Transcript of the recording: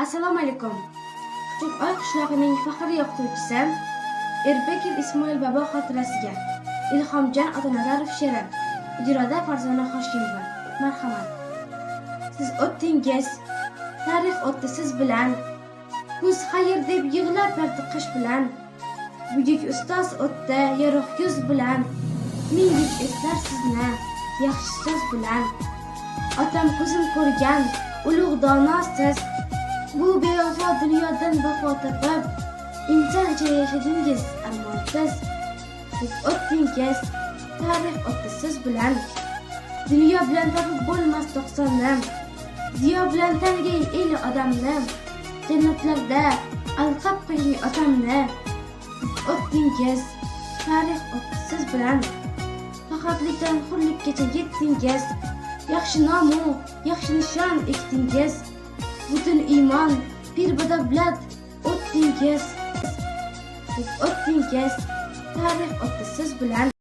Assalomu alaykum. Quchoq qishlog'ining faxriy o'qituvchisi Erbekov Ismoil bobo xotirasiga Ilhomjon Otanazarov she'ri. Ijroda Farzona Hoshimova. Marhamat. Siz o'tdingiz, tarix o'tdi siz bilan. Kuz xayr deb yig'lab berdi qish bilan. Buyuk ustoz o'tdi yorug' yuz bilan. Ming yil eslar sizni yaxshi so'z bilan. Otam ko'zim ko'rgan ulug' donosiz. Bu bevafo dunyodan vafo topib, inson ichida yashadingiz armonsiz. Siz o'tdingiz, tarix o'tdi siz bilan. Dunyo bilan topib bo'lmas 90ni. Ziyo bilan tanigay el odamni. Jannatlarda alqab qo'ying otamni. Siz o'tdingiz, tarix o'tdi siz bilan. Faqatlikdan hurlikkacha yetdingiz. Yaxshi nomu, yaxshi nishon ekdingiz. Butun iymon, pir badavlat o'tdingiz. Siz o'tdingiz, tarix o'tdi siz bilan.